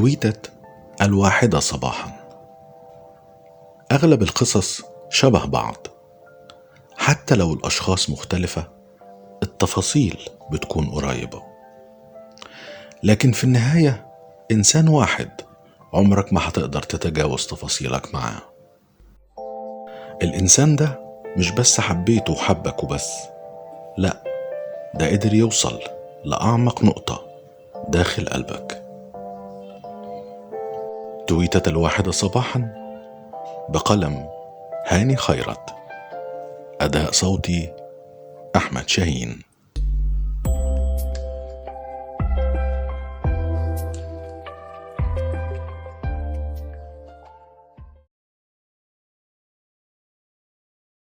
تويتة 1 صباحا. أغلب القصص شبه بعض، حتى لو الأشخاص مختلفة التفاصيل بتكون قريبة، لكن في النهاية إنسان واحد عمرك ما هتقدر تتجاوز تفاصيلك معاه. الإنسان ده مش بس حبيته وحبك وبس، لأ، ده قدر يوصل لأعمق نقطة داخل قلبك. تويتة 1 صباحا بقلم هاني خيرت، أداء صوتي أحمد شاهين.